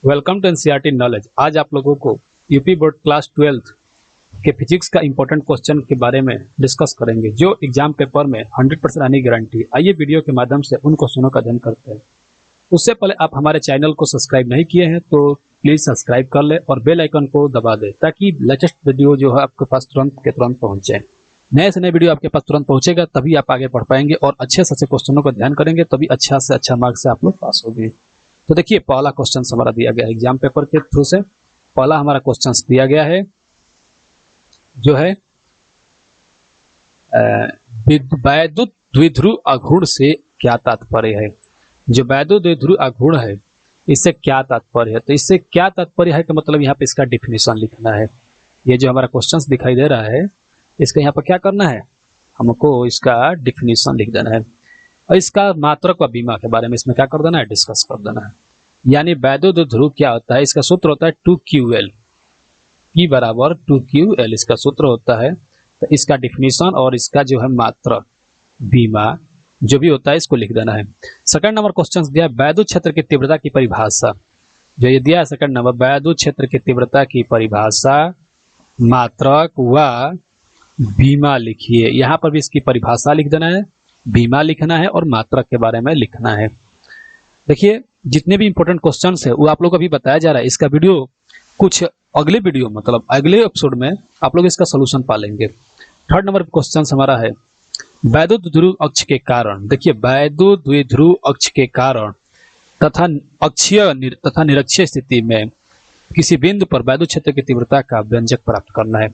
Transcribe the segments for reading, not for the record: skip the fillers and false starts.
Welcome to NCERT knowledge. आज आप लोगों को यूपी बोर्ड क्लास 12 के फिजिक्स का इंपॉर्टेंट क्वेश्चन के बारे में डिस्कस करेंगे जो एग्जाम पेपर में 100% आने की गारंटी। आइए वीडियो के माध्यम से उन क्वेश्चनों का अध्ययन करते हैं। उससे पहले आप हमारे चैनल को सब्सक्राइब नहीं किए हैं तो प्लीज सब्सक्राइब कर ले और बेल आइकन को दबा दे ताकि लेटेस्ट वीडियो जो है आपके पास तुरंत के तुरंत पहुंच जाए। नए से नए वीडियो आपके पास तुरंत पहुंचेगा तभी आप आगे बढ़ पाएंगे और अच्छे से अच्छे क्वेश्चनों का ध्यान करेंगे तभी अच्छा से अच्छा मार्क्स से आप लोग पास होंगे। तो देखिए पहला क्वेश्चन हमारा दिया गया है एग्जाम पेपर के थ्रू से। पहला हमारा क्वेश्चन दिया गया है जो है वैद्युत द्विध्रुव आघूर्ण से क्या तात्पर्य है। जो वैद्युत द्विध्रुव आघूर्ण है इससे क्या तात्पर्य है, तो इससे क्या तात्पर्य है कि मतलब यहाँ पे इसका डिफिनीशन लिखना है। ये जो हमारा क्वेश्चन दिखाई दे रहा है इसका यहाँ पर क्या करना है, हमको इसका डिफिनीशन लिख देना है और इसका मात्रक व बीमा के बारे में इसमें क्या कर देना है, डिस्कस कर देना है। यानी वैद्युत ध्रुव क्या होता है, इसका सूत्र होता है 2QL, P बराबर 2QL इसका सूत्र होता है। तो इसका डिफिनीशन और इसका जो है मात्रक बीमा जो भी होता है इसको लिख देना है। सेकंड नंबर क्वेश्चन दिया वैद्युत क्षेत्र की तीव्रता की परिभाषा, जो ये दिया है सेकंड नंबर वैद्युत क्षेत्र की तीव्रता की परिभाषा, मात्रक व बीमा लिखिए। यहाँ पर भी इसकी परिभाषा लिख देना है, बीमा लिखना है और मात्रक के बारे में लिखना है। देखिए जितने भी इंपॉर्टेंट क्वेश्चंस है वो आप लोग को अभी बताया जा रहा है। इसका वीडियो कुछ अगले वीडियो मतलब अगले एपिसोड में आप लोग इसका सोल्यूशन पालेंगे। थर्ड नंबर क्वेश्चन हमारा है वैद्युत द्विध्रुव अक्ष के कारण। देखिए वैद्युत द्विध्रुव अक्ष के कारण तथा अक्षीय तथा निरक्षीय स्थिति में किसी बिंदु पर वैद्युत क्षेत्र की तीव्रता का व्यंजक प्राप्त करना है।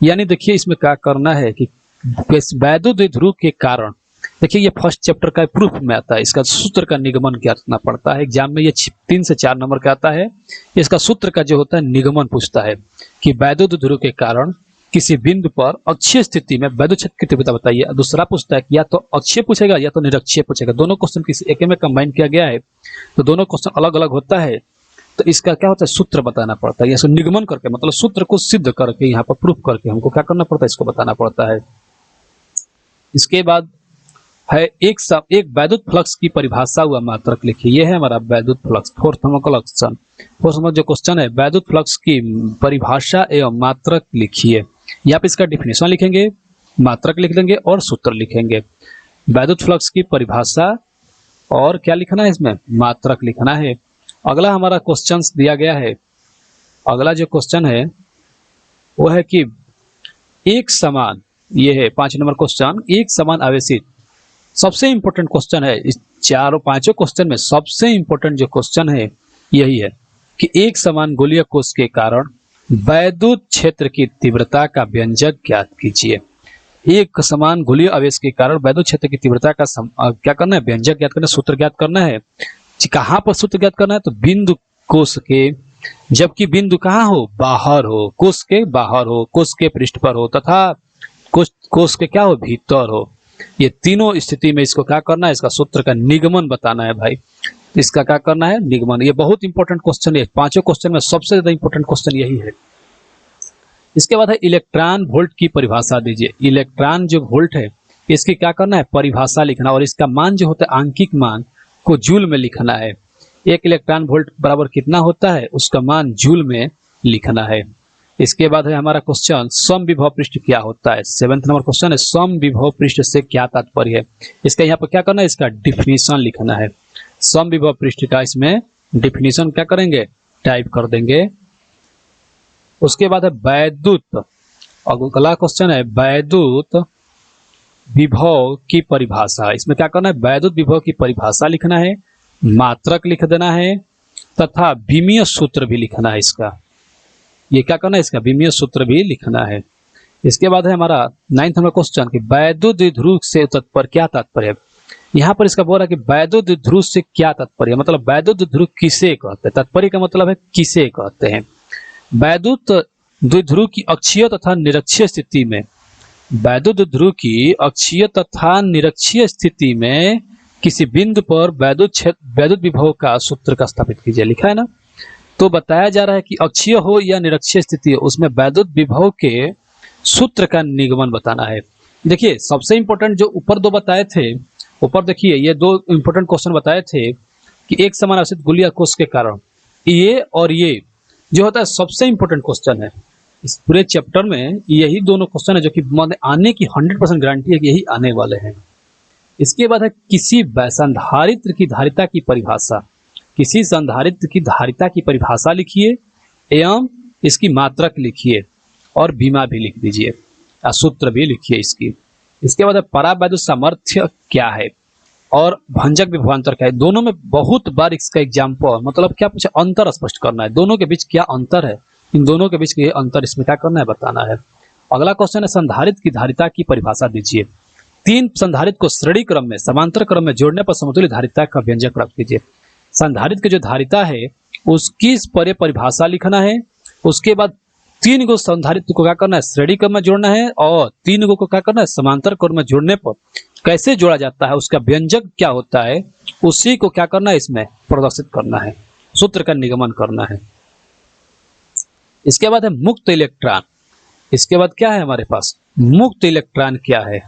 यानी देखिए इसमें क्या करना है कि वैद्युत द्विध्रुव के कारण, देखिए ये फर्स्ट चैप्टर का प्रूफ में आता है, इसका सूत्र का निगमन क्या करना पड़ता है। एग्जाम में ये 3 से 4 नंबर का आता है। इसका सूत्र का जो होता है निगमन पूछता है कि वैद्युत द्विध्रुव के कारण किसी बिंदु पर अक्षीय स्थिति में वैद्युत क्षेत्र की तीव्रता बताइए। दूसरा पूछता है कि या तो अक्षीय पूछेगा या तो निरक्षीय पूछेगा। दोनों क्वेश्चन किसी एक में कंबाइन किया गया है तो दोनों क्वेश्चन अलग अलग होता है। तो इसका क्या होता है, सूत्र बताना पड़ता है। या निगमन करके मतलब सूत्र को सिद्ध करके यहाँ पर प्रूफ करके हमको क्या करना पड़ता है, इसको बताना पड़ता है। इसके बाद है एक वैद्युत फ्लक्स की परिभाषा हुआ मात्रक लिखिए। यह है हमारा वैद्युत फ्लक्स। फोर्थ नंबर जो क्वेश्चन है वैद्युत फ्लक्स की परिभाषा एवं मात्रक लिखिए। यहाँ पे इसका डिफिनेशन लिखेंगे, मात्रक लिख देंगे और सूत्र लिखेंगे। वैद्युत फ्लक्स की परिभाषा और क्या लिखना है, इसमें मात्रक लिखना है। अगला हमारा क्वेश्चन दिया गया है, अगला जो क्वेश्चन है वो है कि एक समान, ये है 5 नंबर क्वेश्चन, एक समान आवेशित। सबसे इंपॉर्टेंट क्वेश्चन है इस चारों पांचों क्वेश्चन में। सबसे इंपॉर्टेंट जो क्वेश्चन है यही है कि एक समान गोलीय कोश के कारण वैद्युत क्षेत्र की तीव्रता का व्यंजक ज्ञात कीजिए। एक समान गोलीय आवेश के कारण वैद्युत क्षेत्र की तीव्रता का क्या करना है, व्यंजक ज्ञात करना, सूत्र ज्ञात करना है। कहां पर सूत्र ज्ञात करना है, तो बिंदु कोश के, जबकि बिंदु कहां हो, बाहर हो, कोश के बाहर हो, कोश के पृष्ठ पर हो तथा कोश के क्या हो, भीतर हो। ये तीनों स्थिति में इसको क्या करना है, इसका सूत्र का निगमन बताना है भाई। इसका क्या करना है, निगमन। ये बहुत इंपॉर्टेंट क्वेश्चन है, पांचों क्वेश्चन में सबसे ज्यादा इंपॉर्टेंट क्वेश्चन यही है। इसके बाद है इलेक्ट्रॉन वोल्ट की परिभाषा दीजिए। इलेक्ट्रॉन जो वोल्ट है इसकी क्या करना है, परिभाषा लिखना और इसका मान जो होता है आंकिक मान को जूल में लिखना है। एक इलेक्ट्रॉन वोल्ट बराबर कितना होता है, उसका मान जूल में लिखना है। इसके बाद है हमारा क्वेश्चन समविभव पृष्ठ क्या होता है। 7th नंबर क्वेश्चन है समविभव पृष्ठ से क्या तात्पर्य है। इसका यहाँ पर क्या करना है, इसका डिफिनीशन लिखना है। समविभव पृष्ठ का इसमें डिफिनीशन क्या करेंगे, टाइप कर देंगे। उसके बाद है वैद्युत, अगला क्वेश्चन है वैद्युत विभव की परिभाषा। इसमें क्या करना है, वैद्युत विभव की परिभाषा लिखना है, मात्रक लिख देना है तथा विमीय सूत्र भी लिखना है। इसका ये क्या करना है, इसका विमीय सूत्र भी लिखना है। इसके बाद है हमारा 9th नंबर क्वेश्चन कि वैद्युत द्विध्रुव से तत्पर क्या तात्पर्य है। यहाँ पर इसका बोल रहा है कि वैद्युत द्विध्रुव से क्या तात्पर्य, मतलब वैद्युत द्विध्रुव किसे कहते हैं, तात्पर्य का मतलब है किसे कहते हैं। वैद्युत द्विध्रुव की अक्षीय तथा निरक्षीय स्थिति में, वैद्युत द्विध्रुव की अक्षीय तथा निरक्षीय स्थिति में किसी बिंदु पर वैद्युत विभव का सूत्र का स्थापित कीजिए। लिखा है ना, तो बताया जा रहा है कि अक्षीय हो या निरक्षीय स्थिति हो उसमें वैद्युत विभव के सूत्र का निगमन बताना है। देखिए सबसे इंपॉर्टेंट जो ऊपर 2 बताए थे, ऊपर देखिए ये 2 इंपॉर्टेंट क्वेश्चन बताए थे कि एक समान आवेशित गोलीय कोश के कारण ये और ये जो होता है सबसे इंपॉर्टेंट क्वेश्चन है इस पूरे चैप्टर में। यही दोनों क्वेश्चन है जो कि आने की 100% गारंटी है कि यही आने वाले हैं। इसके बाद है किसी संधारित्र की धारिता की परिभाषा। किसी संधारित्र की धारिता की परिभाषा लिखिए एवं इसकी मात्रक लिखिए और बीमा भी लिख दीजिए, सूत्र भी लिखिए इसकी। इसके बाद परावैद्युत सामर्थ्य क्या है और भंजक विभवांतर क्या है। दोनों में बहुत बार इसका एग्जाम्पल मतलब क्या पूछा, अंतर स्पष्ट करना है, दोनों के बीच क्या अंतर है, इन दोनों के बीच के अंतर इसमें क्या करना है, बताना है। अगला क्वेश्चन है संधारित्र की धारिता की परिभाषा दीजिए। 3 संधारित्र को श्रेणी क्रम में समांतर क्रम में जोड़ने पर समतुल्य धारिता का व्यंजक रख दीजिए। संधारित्र की जो धारिता है उसकी परिभाषा लिखना है। उसके बाद 3 गो संधारित्र को क्या करना है, श्रेणी क्रम में जोड़ना है और 3 गो को क्या करना है, समांतर क्रम में जोड़ने पर कैसे जोड़ा जाता है, उसका व्यंजक क्या होता है, उसी को क्या करना है, इसमें प्रदर्शित करना है, सूत्र का निगमन करना है। इसके बाद है मुक्त इलेक्ट्रॉन। इसके बाद क्या है हमारे पास, मुक्त इलेक्ट्रॉन क्या है।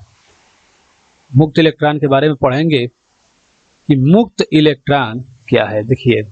मुक्त इलेक्ट्रॉन के बारे में पढ़ेंगे कि मुक्त इलेक्ट्रॉन क्या है। देखिए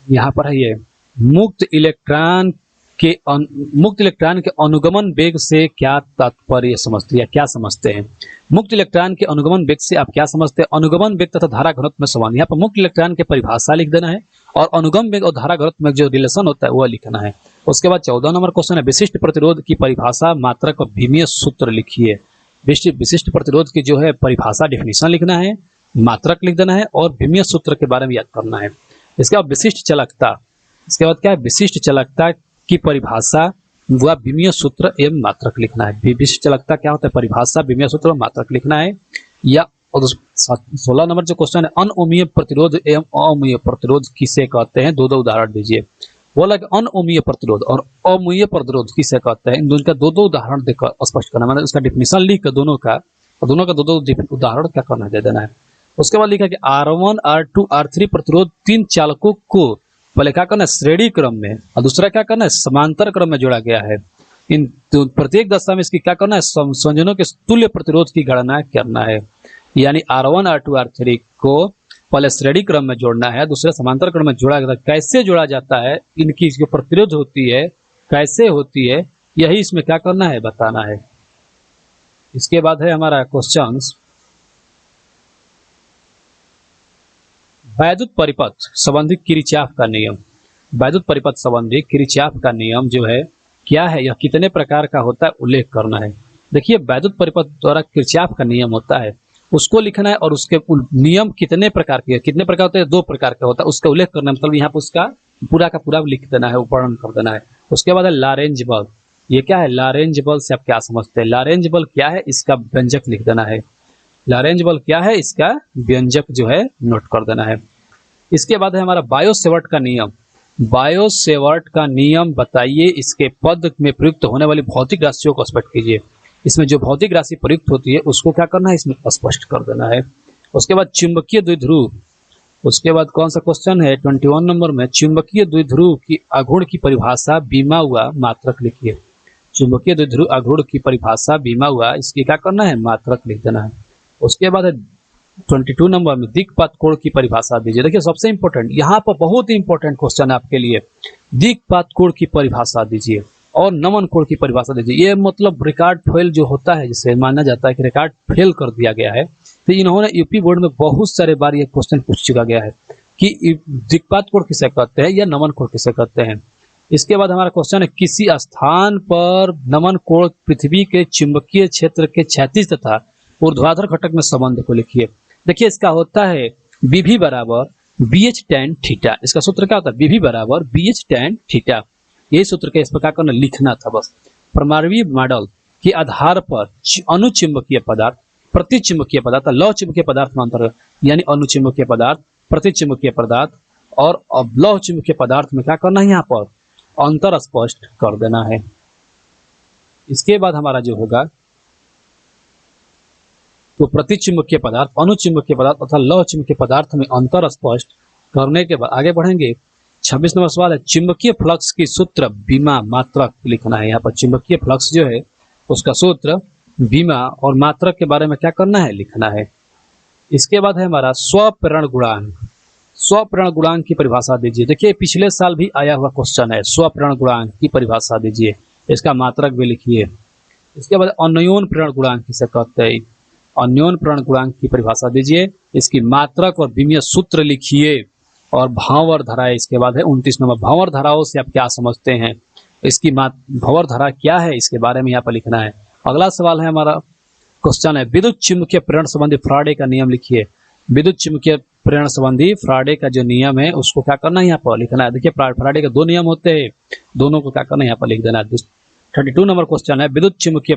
यहां पर है ये मुक्त इलेक्ट्रॉन के अनुगमन वेग से क्या तात्पर्य समझते हैं, क्या समझते हैं। मुक्त इलेक्ट्रॉन के अनुगमन वेग से आप क्या समझते हैं, अनुगमन वेग तथा धारा घनत्व में संबंध। यहाँ पर मुक्त इलेक्ट्रॉन की परिभाषा लिख देना है और अनुगम वेग और धारा घनत्व में जो रिलेशन होता है वह लिखना है। उसके बाद 14 नंबर क्वेश्चन है विशिष्ट प्रतिरोध की परिभाषा मात्रक और भीमीय सूत्र लिखिए। विशिष्ट प्रतिरोध की जो है परिभाषा डेफिनेशन लिखना है, मात्रक लिख देना है और भीमीय सूत्र के बारे में याद करना है। इसके बाद विशिष्ट चालकता। इसके बाद क्या है, विशिष्ट चालकता की परिभाषा व भीमीय सूत्र एवं मात्रक लिखना है। विशिष्ट चालकता क्या होता है, परिभाषा, भीमीय सूत्र और मात्रक लिखना है। या 16 नंबर जो क्वेश्चन है अनओमीय प्रतिरोध एवं अमीय प्रतिरोध किसे कहते हैं, 2 उदाहरण दीजिए। बोला कि अनओमीय प्रतिरोध और अमीय प्रतिरोध किसे कहते हैं, इन दोनों का 2 उदाहरण देकर स्पष्ट करना, मतलब उसका डिफिनेशन लिख कर दोनों का 2 उदाहरण क्या करना दे देना है। उसके बाद लिखा कि R1 R2 R3 प्रतिरोध 3 चालकों को पहले क्या करना है, श्रेणी क्रम में और दूसरा क्या करना है, समांतर क्रम में जोड़ा गया है। इन प्रत्येक दशा में इसकी क्या करना है, संयोजनों के तुल्य प्रतिरोध की गणना करना है। यानी R1 R2 R3 को पहले श्रेणी क्रम में जोड़ना है, दूसरे समांतर क्रम में जोड़ा जाता है। कैसे जोड़ा जाता है, इनकी जो प्रतिरोध होती है कैसे होती है, यही इसमें क्या करना है, बताना है। इसके बाद है हमारा क्वेश्चन वैद्युत परिपथ संबंधी किरचॉफ का नियम। वैद्युत परिपथ संबंधी किरचॉफ का नियम जो है क्या है, यह कितने प्रकार का होता है, उल्लेख करना है। देखिए वैद्युत परिपथ द्वारा किरचॉफ का नियम होता है, उसको लिखना है और उसके नियम कितने प्रकार के, कितने प्रकार होते हैं, 2 प्रकार का होता है, उसका उल्लेख करना है। मतलब यहाँ पर उसका पूरा का पूरा लिख देना है, वर्णन कर देना है। उसके बाद है लॉरेंज बल। ये क्या है, लॉरेंज बल से आप क्या समझते हैं, लॉरेंज बल क्या है, इसका व्यंजक लिख देना है। लॉरेंज बल क्या है, इसका व्यंजक जो है नोट कर देना है। इसके बाद है हमारा बायो-सेवर्ट का नियम। बायो-सेवर्ट का नियम बताइए, इसके पद में प्रयुक्त होने वाली भौतिक राशियों को स्पष्ट कीजिए। इसमें जो भौतिक राशि प्रयुक्त होती है उसको क्या करना है, इसमें स्पष्ट कर देना है। उसके बाद चुंबकीय द्विध्रुव। उसके बाद कौन सा क्वेश्चन है, 21 नंबर में चुंबकीय द्विध्रुव की आघूर्ण की परिभाषा बीमा हुआ मात्रक लिखिए। चुंबकीय द्विध्रुव आघूर्ण की परिभाषा बीमा हुआ, इसकी क्या करना है, मात्रक लिख देना है। उसके बाद है 22 नंबर में दिक्पात कोण की परिभाषा दीजिए। देखिए सबसे इंपॉर्टेंट यहाँ पर बहुत ही इंपॉर्टेंट क्वेश्चन है आपके लिए, दिक्पात कोण की परिभाषा दीजिए और नमन कोण की परिभाषा दीजिए। ये मतलब रिकॉर्ड फेल जो होता है, जिसे माना जाता है कि रिकॉर्ड फेल कर दिया गया है, तो इन्होंने यूपी बोर्ड में बहुत सारे बार ये क्वेश्चन पूछ चुका गया है कि दिक्पात कोण किसे कहते हैं या नमन कोण किसे कहते हैं। इसके बाद हमारा क्वेश्चन है किसी स्थान पर नमन कोण पृथ्वी के चुंबकीय क्षेत्र के क्षैतिज तथा ऊर्ध्वाधर घटक में संबंध को लिखिए। देखिए इसका होता है BV बराबर BH tan थीटा। इसका सूत्र क्या होता है, BV बराबर BH tan थीटा। यही सूत्र के इस प्रकार का लिखना था बस। परमाणु मॉडल के आधार पर अनुचुंबकीय पदार्थ, प्रतिचुंबकीय पदार्थ, लौह चुंबकीय पदार्थ में अंतर, यानी अनुचुंबकीय पदार्थ, प्रतिचुंबकीय पदार्थ और लौह चुंबकीय पदार्थ में क्या करना है, यहाँ पर अंतर स्पष्ट कर देना है। इसके बाद हमारा जो होगा तो प्रतिचुंबकीय पदार्थ, अनुचुंबकीय पदार्थ तथा लौह चुंबकीय पदार्थ में अंतर स्पष्ट करने के बाद आगे बढ़ेंगे। 26 नंबर सवाल है चुंबकीय फ्लक्स की सूत्र बीमा मात्रक लिखना है। यहाँ पर चुंबकीय फ्लक्स जो है उसका सूत्र बीमा और मात्रक के बारे में क्या करना है, लिखना है। इसके बाद है हमारा स्वप्रेरण गुणांक। स्वप्रेरण गुणांक की परिभाषा दीजिए। देखिए पिछले साल भी आया हुआ क्वेश्चन है, स्वप्रेरण गुणांक की परिभाषा दीजिए, इसका मात्रक भी लिखिए। इसके बाद अन्योन प्रेरण गुणांक किसे कहते हैं, अन्योन प्रेरण गुणांक की परिभाषा दीजिए, इसकी मात्रक और विमीय सूत्र लिखिए। और भंवर धारा इसके बाद है 29 नंबर। भंवर धाराओं से आप क्या समझते हैं, इसकी भंवर धारा क्या है, इसके बारे में यहाँ पर लिखना है। अगला सवाल है हमारा, क्वेश्चन है विद्युत चुम्बकीय प्रेरण संबंधी फ्राडे का नियम लिखिए। विद्युत चुम्बकीय प्रेरण संबंधी फ्राडे का जो नियम है उसको क्या करना है, यहाँ पर लिखना है। देखिए फ्राडे के 2 नियम होते हैं, दोनों को क्या करना है, यहाँ पर लिख देना है। 32 नंबर क्वेश्चन है विद्युत चुम्बकीय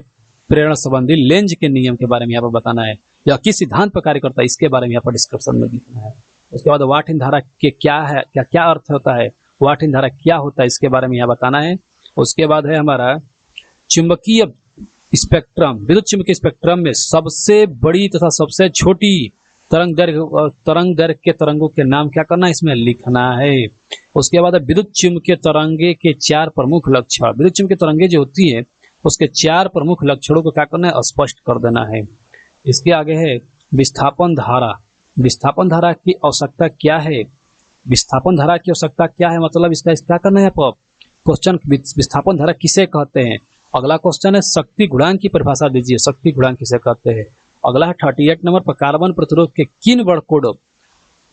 प्रेरण संबंधी लेंज के नियम के बारे में यहाँ पर बताना है, या किस सिद्धांत पर कार्य करता है इसके बारे में यहाँ पर डिस्क्रिप्शन में लिखना है। उसके बाद वाट इन धारा के क्या है, क्या अर्थ होता है, वाट इन धारा क्या होता है इसके बारे में यहाँ बताना है। उसके बाद है हमारा चुंबकीय स्पेक्ट्रम, विद्युत चुंबकीय स्पेक्ट्रम में सबसे बड़ी तथा सबसे छोटी तरंग दैर्घ्य के तरंगों के नाम क्या करना है, इसमें लिखना है। उसके बाद विद्युत चुंबकीय तरंगे के 4 प्रमुख लक्षण, विद्युत चुंबकीय तरंगे जो होती है उसके 4 प्रमुख लक्षणों को क्या करना है, स्पष्ट कर देना है। इसके आगे है विस्थापन धारा। विस्थापन धारा की आवश्यकता क्या है, विस्थापन धारा की आवश्यकता क्या है, मतलब इसका क्या करना है आप क्वेश्चन, विस्थापन धारा किसे कहते हैं। अगला क्वेश्चन है शक्ति गुणांक की परिभाषा दीजिए, शक्ति गुणांक किसे कहते हैं। अगला है 38 नंबर पर कार्बन प्रतिरोध के किन वर्ड कोड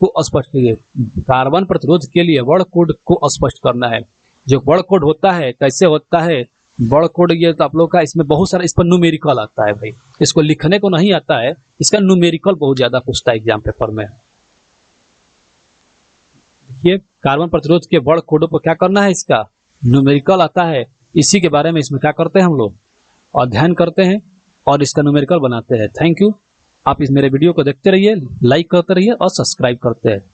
को स्पष्ट कीजिए। कार्बन प्रतिरोध के लिए वर्ड कोड को स्पष्ट करना है। जो वर्ड कोड होता है कैसे होता है, वर्ड कोड ये तो आप लोग का इसमें बहुत सारा, इस पर न्यूमेरिकल आता है भाई, इसको लिखने को नहीं आता है, इसका न्यूमेरिकल बहुत ज्यादा पूछता है एग्जाम पेपर में। देखिए कार्बन प्रतिरोध के वर्ड कोड पर क्या करना है, इसका न्यूमेरिकल आता है, इसी के बारे में इसमें क्या करते हैं हम लोग अध्ययन करते हैं और इसका न्यूमेरिकल बनाते हैं। थैंक यू, आप इस मेरे वीडियो को देखते रहिए, लाइक करते रहिए और सब्सक्राइब करते हैं।